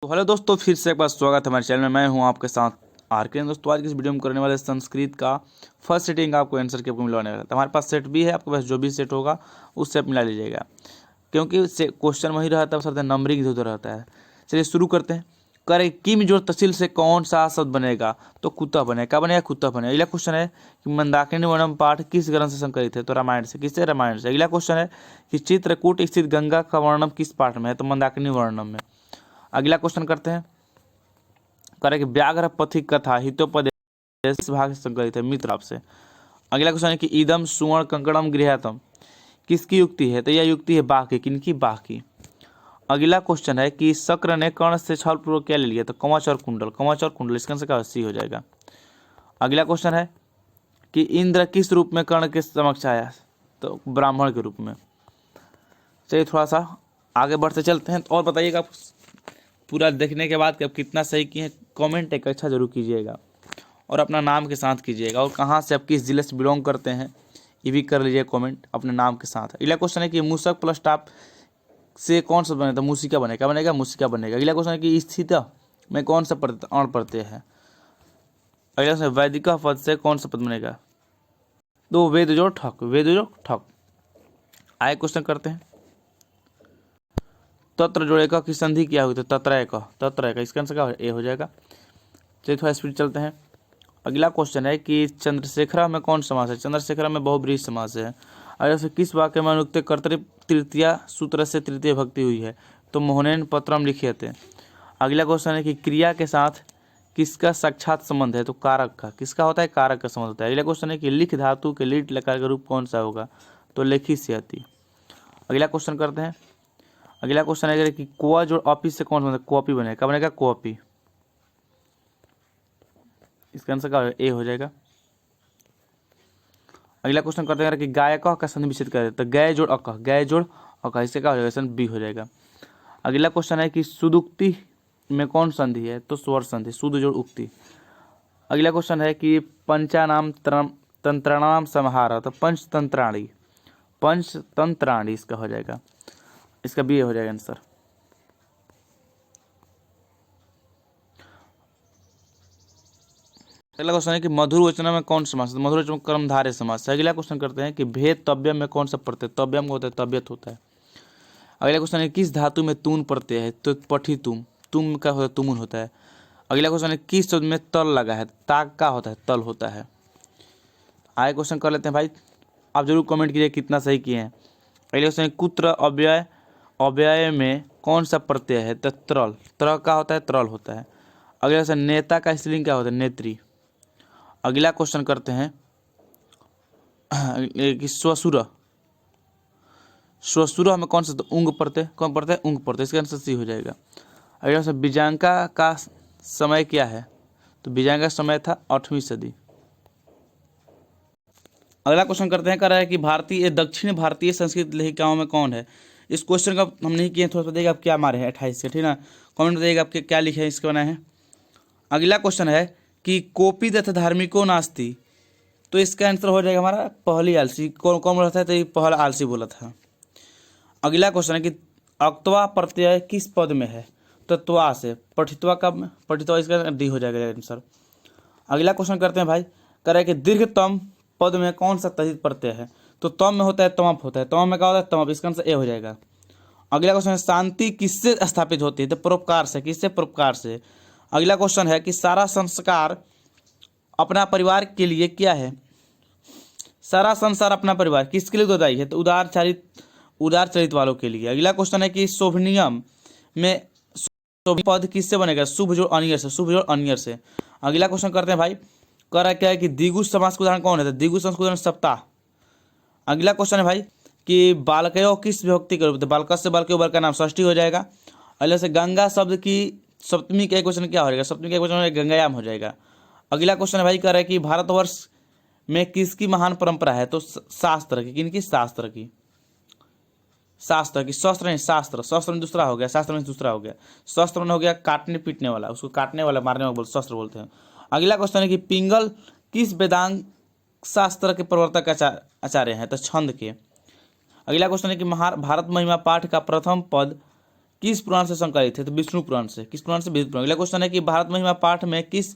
Hello दोस्तों, फिर से एक बार स्वागत है हमारे चैनल में। मैं हूं आपके साथ आर के। दोस्तों आज की इस वीडियो में करने वाले संस्कृत का फर्स्ट सेटिंग आपको आंसर के आपको मिलवाने वाला है। तो हमारे पास सेट भी है, आपके पास जो भी सेट होगा उससे आप मिला लीजिएगा, क्योंकि क्वेश्चन वही रहता है, सर नंबरिंग इधर रहता है। चलिए शुरू करते हैं। करे किम जोड़ तहसील से कौन सा शब्द बनेगा? तो कुत्ता बनेगा। क्या बनेगा? कुत्ता बनेगा। अगला क्वेश्चन है कि मंदाकिनी वर्णम पाठ किस ग्रंथ से संकलित है? तो रामायण से। किससे? रामायण से। अगला क्वेश्चन है कि चित्रकूट स्थित गंगा का वर्णन किस पाठ में है? तो मंदाकिनी वर्णम में। अगला क्वेश्चन करते हैं। करे कि व्याघ्र पथिक कथा हितोपदेश किस भाग से संकलित है? मित्र आपसे। अगला क्वेश्चन है कि इदम सुवर्ण कंकणम गृहातम किसकी युक्ति है? तो यह युक्ति है बाघ की। किनकी? बाघ की। अगला क्वेश्चन है कि शक्र ने कर्ण से छल पूर्वक क्या ले लिया? तो कवच और कुंडल। कवच और कुंडल, इसका आंसर क्या सी हो जाएगा। अगला क्वेश्चन है कि इंद्र किस रूप में कर्ण के समक्ष आया? तो ब्राह्मण के रूप में। चलिए थोड़ा सा आगे बढ़ते चलते हैं। और बताइएगा आप पूरा देखने के बाद कि आप कितना सही किए हैं, कमेंट एक अच्छा जरूर कीजिएगा और अपना नाम के साथ कीजिएगा, और कहाँ से आप किस जिले से बिलोंग करते हैं ये भी कर लीजिए कमेंट अपने नाम के साथ। अगला क्वेश्चन है कि मूसक प्लस टाप से कौन सा बनेगा? तो मूसिका बनेगा। बनेगा मूसिका बनेगा। अगला क्वेश्चन है कि स्थित में कौन सा अण प्रत्यय है? अगला क्वेश्चन वैदिका पद से कौन सा पद बनेगा? तो वेद जो ठक। वेद जो ठक। आए क्वेश्चन करते हैं। तत्र जोड़े का की संधि क्या हुई? तो तत्रय का। तत्रय का, इसका आंसर क्या ए हो जाएगा। चलिए थोड़ा स्पीड चलते हैं। अगला क्वेश्चन है कि चंद्रशेखरा में कौन समास है? चंद्रशेखरा में बहुब्रीहि समास है। अगला से किस वाक्य में अनुक्त कर्तृ तृतीया सूत्र से तृतीय भक्ति हुई है? तो मोहनेन पत्रम लिखे थे। अगला क्वेश्चन है कि क्रिया के साथ किसका साक्षात संबंध है? तो कारक का। किसका होता है? कारक का संबंध होता है। अगला क्वेश्चन है कि लिख धातु के लीट लकार का रूप कौन सा होगा? तो लेखी सेहती। अगला क्वेश्चन करते हैं। अगला क्वेश्चन है कि कोआ जो ऑफिस से कौन सा कॉपी बनेगा? क्या बनेगा? कॉपी। इसका आंसर क्या ए हो जाएगा। अगला क्वेश्चन करते हैं कि गायक का संधि विच्छेद कर। तो गय जोड़ अक। गय जोड़ अक, इससे क्या हो जाएगा? बी हो जाएगा। अगला क्वेश्चन है कि सुदुक्ति में कौन संधि है? तो स्वर संधि। सुद जोड़ उक्ति। अगला क्वेश्चन है कि पंचानाम तंत्राणाम समाहार। तो पंचतंत्राणी। पंचतंत्राणी इसका हो जाएगा। इसका बी हो जाएगा आंसर। अगला क्वेश्चन है कि मधुर वचन में कौन समास है? मधुर वचन में कर्मधारय समास है। अगला क्वेश्चन करते हैं कि भेद तव्यम में कौन सा प्रत्यय? तव्यम होता है, तबियत होता है। अगला क्वेश्चन है किस धातु में तून प्रत्यय है? तो पठी तुम। तुम का होता है? तुमुन होता है। अगला क्वेश्चन है किस शब्द में तल लगा है? ताक का होता है? तल होता है। आगे क्वेश्चन कर लेते हैं भाई, आप जरूर कमेंट कीजिए कितना सही किए हैं। अगले क्वेश्चन है कुत्र अव्यय अव्यय में कौन सा प्रत्यय है? तो त्रल। त्र का होता है? त्रल होता है। अगला क्वेश्चन नेता का स्त्रीलिंग क्या होता है? नेत्री। अगला क्वेश्चन करते हैं कि स्वसुर। स्वसुर में कौन सा? तो उंग प्रत्यय। कौन प्रत्यय? उंग प्रत्यय। इसका आंसर सी हो जाएगा। अगला क्वेश्चन बीजांका का समय क्या है? तो बीजांका का समय था 8वीं सदी। अगला क्वेश्चन करते हैं, कह रहा है कि भारतीय दक्षिण भारतीय संस्कृत लेखिकाओं में कौन है? इस क्वेश्चन का हम नहीं किए, थोड़ा सा बताइएगा आप क्या मारे हैं 28 से, ठीक ना। कमेंट बताइएगा आपके क्या लिखे हैं, इसके बनाए हैं। अगला क्वेश्चन है कि कोपी तथा धार्मिको नास्ति। तो इसका आंसर हो जाएगा हमारा पहली आलसी। कौन कौन बोला था? तो ये पहला आलसी बोला था। अगला क्वेश्चन है कि अक्तवा प्रत्यय किस पद में है? तो त्वा से। पठित्वा का पठित्वा, इसका डी हो जाएगा आंसर। अगला क्वेश्चन करते हैं भाई, कह रहा है कि दीर्घतम पद में कौन सा तद्धित प्रत्यय है? तो तम में होता है तमप होता है। तमप में क्या होता है? तमप। इसका आंसर ए हो जाएगा। अगला क्वेश्चन है शांति किससे स्थापित होती है? तो परोपकार से। किससे? परोपकार से। अगला क्वेश्चन है कि सारा संस्कार अपना परिवार के लिए क्या है? सारा संसार अपना परिवार किसके लिए उत्तरदायी है? तो उदार चरित वालों के लिए। अगला क्वेश्चन है कि शोभनियम में पद किससे बनेगा? शुभ जोड़ अनियर से। शुभ जोड़ अनियर से। अगला क्वेश्चन करते हैं भाई, कह रहा क्या है कि द्विगु समास का उदाहरण कौन है? द्विगु समास का उदाहरण सप्ताह। अगला क्वेश्चन है भाई कि बालकयो किस विभक्ति के रूप? बालक से बालकयो वर्ग का नाम षष्ठी हो जाएगा। अगला से गंगा शब्द की सप्तमी का एक क्वेश्चन क्या हो जाएगा? सप्तमी का एक क्वेश्चन गंगायाम हो जाएगा। अगला क्वेश्चन है भाई, कह रहा है कि भारतवर्ष में किसकी महान परंपरा है? तो शास्त्र की। किनकी? शास्त्र की। शास्त्र की। शस्त्र नहीं, शास्त्र। शस्त्र में दूसरा हो गया, शास्त्र में दूसरा हो गया। शस्त्र में हो गया काटने पीटने वाला, उसको काटने वाला मारने वाला शस्त्र बोलते हैं। अगला क्वेश्चन है कि पिंगल किस वेदांत शास्त्र के प्रवर्तक आचार्य हैं? तो छंद के। अगला क्वेश्चन है कि भारत महिमा पाठ का प्रथम पद किस पुराण से संकलित है? तो विष्णु पुराण से। किस पुराण से? विष्णु पुराण। अगला क्वेश्चन है कि भारत महिमा पाठ में किस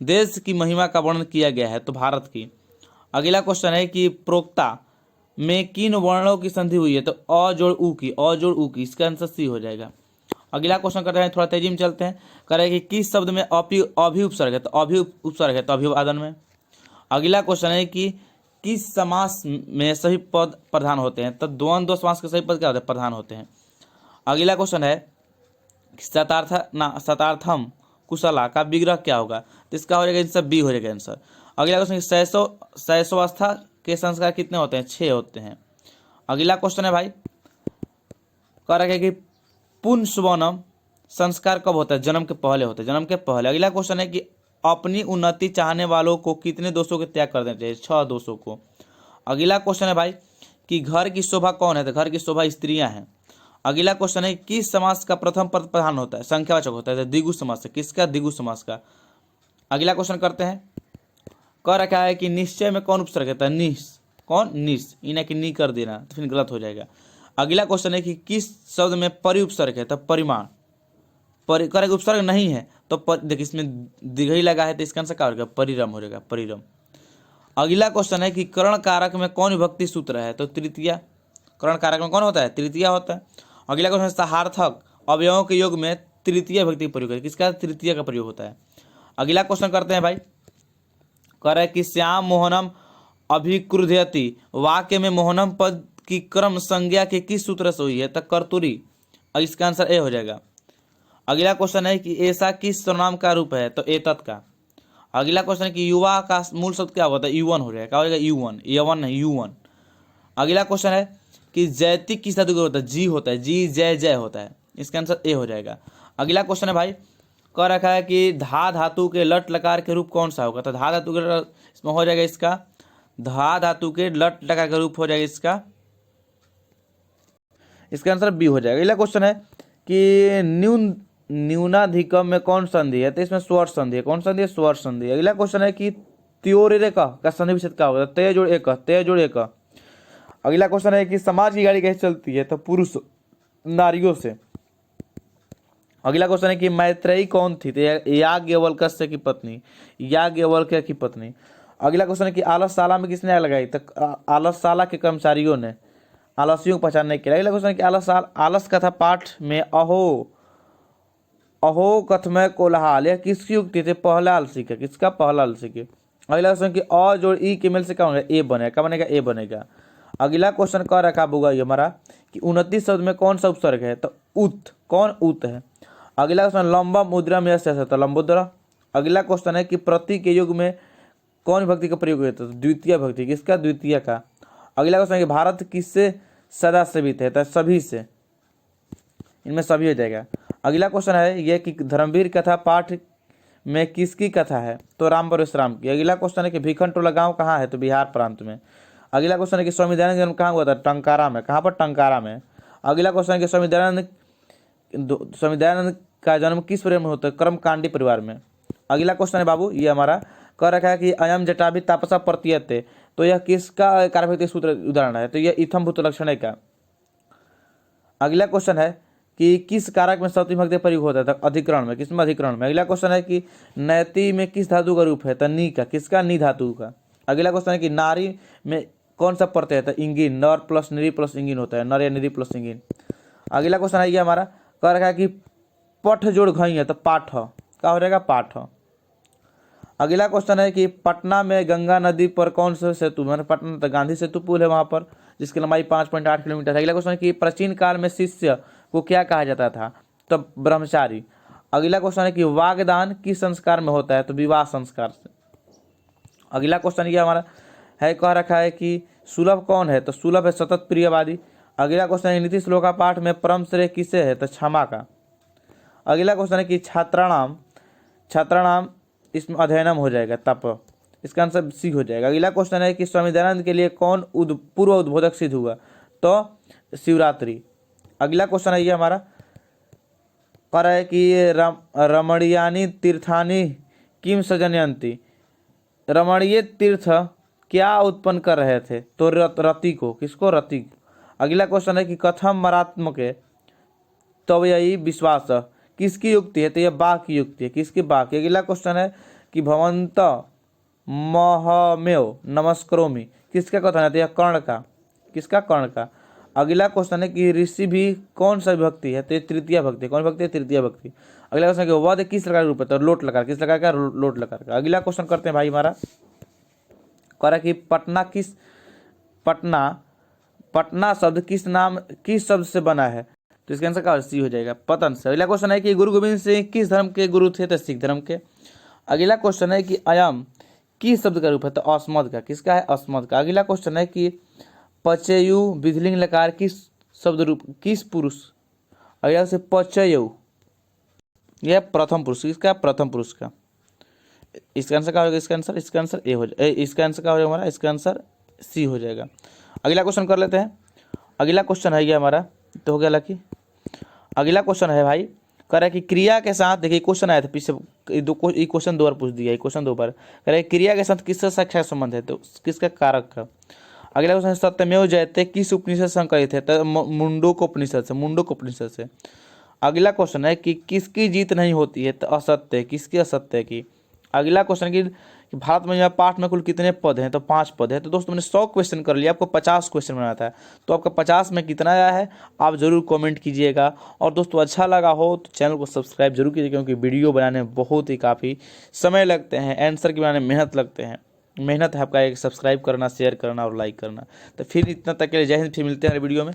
देश की महिमा का वर्णन किया गया है? तो भारत की। अगला क्वेश्चन है कि प्रोक्ता में किन वर्णों की संधि हुई है? तो अ जोड़ उ की, अ जोड़ उ की। इसका आंसर सी हो जाएगा। अगला क्वेश्चन कर रहे हैं, थोड़ा तेजी में चलते हैं। कह रहे हैं कि किस शब्द में अभि उपसर्ग है? तो अभि उपसर्ग है, तो अभिवादन में। अगला क्वेश्चन है कि किस समास में सभी पद प्रधान होते हैं? तो द्वंद्व समास के सभी पद क्या होते हैं? प्रधान होते हैं। अगला क्वेश्चन है शतार्थम कुशला का विग्रह क्या होगा? तो इसका हो जाएगा आंसर बी हो जाएगा आंसर। अगला क्वेश्चन, शैशवावस्था के संस्कार कितने होते हैं? 6 होते हैं। अगला क्वेश्चन है भाई, कह रहा है कि पुंसवनम संस्कार कब होता है? जन्म के पहले होता है, जन्म के पहले। अगला क्वेश्चन है कि अपनी उन्नति चाहने वालों को कितने दोषों के त्याग कर देना चाहिए? 6 दोषों को। अगला क्वेश्चन है भाई कि घर की शोभा कौन है? तो घर की शोभा स्त्रियां हैं। अगला क्वेश्चन है किस समास का प्रथम पद प्रधान होता है? संख्यावाचक होता है, तो द्विगु समास से। किसका? द्विगु समास का। अगला क्वेश्चन करते हैं, कह रखा है कि निश्चय में कौन उपसर्ग है? निस। कौन? निस। इन्हें कि नी कर देना, तो फिर गलत हो जाएगा। अगला क्वेश्चन है कि किस शब्द में परि उपसर्ग है? तो परिमाण। कर उपसर्ग नहीं है तो देखिए इसमें दीर्घई लगा है, तो इसका आंसर क्या होगा? परिरम हो जाएगा, परिरम। अगला क्वेश्चन है कि कर्ण कारक में कौन विभक्ति सूत्र है? तो तृतीया। कर्ण कारक में कौन होता है? तृतीया होता है। अगला क्वेश्चन है सहार्थक अवयवों के योग में तृतीय विभक्ति का प्रयोग है। किसका? तृतीय का प्रयोग होता है। अगला क्वेश्चन करते हैं भाई, कह रहा है कि श्याम मोहनम अभिक्रुध्यति वाक्य में मोहनम पद की क्रम संज्ञा के किस सूत्र से हुई है? तो कर्तुरी। इसका आंसर ए हो जाएगा। अगला क्वेश्चन है कि ऐसा किस सर्वनाम का रूप है? तो एतत् का। अगला क्वेश्चन है कि युवा का मूल शब्द क्या होता है? युवन हो जाएगा। क्या हो जाएगा? युवन, यवन नहीं, युवन। अगला क्वेश्चन है कि जैति किस धातु का होता है? जी होता है, जी जय जय होता है। इसका आंसर ए हो जाएगा। अगला क्वेश्चन है भाई, कह रखा है कि धा धातु के लट लकार के रूप कौन सा होगा? तो धा धातु के इसमें हो जाएगा इसका, धा धातु के लट लकार का रूप हो जाएगा इसका आंसर बी हो जाएगा। अगला क्वेश्चन है कि न्यूनाधिकम में कौन संधि है? तो इसमें स्वर संधि है। कौन संधि है? स्वर संधि। अगला क्वेश्चन है कि त्योरेरे का संधि विच्छेद क्या होगा? तय जोड़ एक, तय जोड़ एक। अगला क्वेश्चन है कि समाज की गाड़ी कैसे चलती है? तो पुरुष नारियों से। अगला क्वेश्चन है कि मैत्रेयी कौन थी? तो याज्ञवल्क्य की पत्नी, याज्ञवल्क्य की पत्नी। अगला क्वेश्चन है कि आलसशाला में किसने आग लगाई? तो आलसशाला के कर्मचारियों ने, आलसियों को पहचानने के लिए। अगला क्वेश्चन है कि आलस कथा पाठ में अहो कथमय कोलाहल, यह किसकी युक्ति थे? पहला आलसी का। किसका? पहला आलसी के। अगला क्वेश्चन कि अ जोड़ ई के मेल से क्या बनेगा? ए बनेगा। क्या बनेगा? ए बनेगा। अगला क्वेश्चन कह रखा होगा ये हमारा कि 29 शब्द में कौन सा उपसर्ग है? तो उत। कौन? उत है। अगला क्वेश्चन लंबा मुद्रा में तो लंबोदरा। अगला क्वेश्चन है कि प्रति के युग में कौन विभक्ति का प्रयोग होता है? तो द्वितीय विभक्ति। किसका? द्वितीय का। अगला क्वेश्चन है कि भारत किससे सदा सेवित है? तो सभी से। इनमें सभी हो जाएगा। अगला क्वेश्चन है यह कि धर्मवीर कथा पाठ में किसकी कथा है? तो राम परशुराम की। अगला क्वेश्चन है कि भीखन टोला गांव कहाँ है? तो बिहार प्रांत में। अगला क्वेश्चन है कि स्वामी दयानंद जन्म कहाँ हुआ था? टंकारा में। कहाँ पर? टंकारा में। अगला क्वेश्चन है कि स्वामी दयानंद का जन्म किस परिवार में होता है? कर्मकांडी परिवार में। अगला क्वेश्चन है बाबू, ये हमारा कह रखा है कि अयम जटाभि तापसा प्रतीयते, तो यह किसका कारक सूत्र उदाहरण है? तो यह इथम भूत लक्षण का। अगला क्वेश्चन है कि किस कारक में सप्तमी विभक्ति प्रयोग होता है? अधिकरण में। किसमें? अधिकरण में। अगला क्वेश्चन है कि नैति में किस धातु का रूप है? तो नी का। किसका? नी धातु का। अगला क्वेश्चन है कि नारी में कौन सा प्रत्यय है? तो इंगिन। नर प्लस निरी प्लस इंगिन होता है, नर या निरी प्लस इंगिन। अगला क्वेश्चन है ये हमारा कह रखा है कि पठ जोड़ घई है, तो पाठ। क्या हो जाएगा? पाठ। अगला क्वेश्चन है कि पटना में गंगा नदी पर कौन सा सेतु? मैंने पटना तो गांधी सेतु पुल है वहां पर, जिसकी लंबाई 5.8 किलोमीटर है। अगला क्वेश्चन है कि प्राचीन काल में शिष्य को क्या कहा जाता था? तो ब्रह्मचारी। अगला क्वेश्चन है कि वागदान किस संस्कार में होता है? तो विवाह संस्कार से। अगला क्वेश्चन ये हमारा है, कह रखा है कि सुलभ कौन है? तो सुलभ है सतत प्रियवादी। अगला क्वेश्चन है नीति श्लोका पाठ में परम श्रेय किसे है? तो क्षमा का। अगला क्वेश्चन है कि छात्राणाम इसमें अध्ययनम हो जाएगा, तप। इसका आंसर सी हो जाएगा। अगला क्वेश्चन है कि स्वामी दयानंद के लिए कौन पूर्व उद्बोधक सिद्ध हुआ? तो शिवरात्रि। अगला क्वेश्चन है ये हमारा कह रहा है कि रमणीयानी तीर्थानी किम सजनयंती, रमणीय तीर्थ क्या उत्पन्न कर रहे थे? तो रति को। किसको? रति। अगला क्वेश्चन है कि कथम मरात्मक तवयई विश्वास किसकी युक्ति है? तो यह बाघ की युक्ति है। किसकी? बाघ की। अगला क्वेश्चन है कि भवंत महमेव नमस्करोमि किसका कथन है? तो यह कर्ण का। किसका? कर्ण का। अगला क्वेश्चन है कि ऋषि भी कौन सा विभक्ति है? तो ये तृतीय भक्ति। कौन भक्ति है? तृतीय भक्ति। अगला क्वेश्चन है कि वध किस प्रकार का रूप है? तो लोट लकार। किस लकार का? लोट लकार का। अगला क्वेश्चन करते हैं भाई हमारा, कह रहा है कि पटना शब्द किस शब्द से बना है? तो इसका आंसर क्या सी हो जाएगा? पतन से। अगला क्वेश्चन है कि गुरु गोविंद सिंह किस धर्म के गुरु थे? तो सिख धर्म के। अगला क्वेश्चन है कि अयम किस शब्द का रूप है? तो अस्मद का। किसका है? अस्मद का। अगला क्वेश्चन है कि पचयु विधिलिंग लकार किस शब्द रूप किस पुरुष? अगला से पचयु यह प्रथम पुरुष। किसका? प्रथम पुरुष का। इसका आंसर क्या होगा? इसका आंसर ए हो जाएगा। इसका आंसर क्या हो जाएगा हमारा? इसका आंसर सी हो जाएगा। अगला क्वेश्चन कर लेते हैं। अगला क्वेश्चन है ये हमारा, तो हो गया लकी। अगला क्वेश्चन है भाई, कह रहा है कि क्रिया के साथ, देखिए क्वेश्चन आया था पीछे, ये क्वेश्चन 2 बार पूछ दिया, क्वेश्चन 2 बार। कह रहा है क्रिया के साथ किसका साक्षात संबंध है? तो किसका? कारक का। अगला क्वेश्चन सत्यमेव जयते किस उपनिषद से संकलित है? तो मुंडूक उपनिषद से। मुंडूक उपनिषद से। अगला क्वेश्चन है कि किसकी जीत नहीं होती है? तो असत्य। किसकी? असत्य की। अगला क्वेश्चन कि भारत में पाठ में कुल कितने पद हैं? तो 5 पद है। तो दोस्तों मैंने 100 क्वेश्चन कर लिया, आपको 50 क्वेश्चन बनाना था, तो आपका 50 में कितना आया है आप जरूर कमेंट कीजिएगा। और दोस्तों अच्छा लगा हो तो चैनल को सब्सक्राइब जरूर कीजिए, क्योंकि वीडियो बनाने में बहुत ही काफ़ी समय लगते हैं, आंसर के बनाने में मेहनत लगते हैं। मेहनत है आपका एक सब्सक्राइब करना, शेयर करना और लाइक करना। तो फिर इतना तक के लिए जय हिंद। फिर मिलते हैं वीडियो में।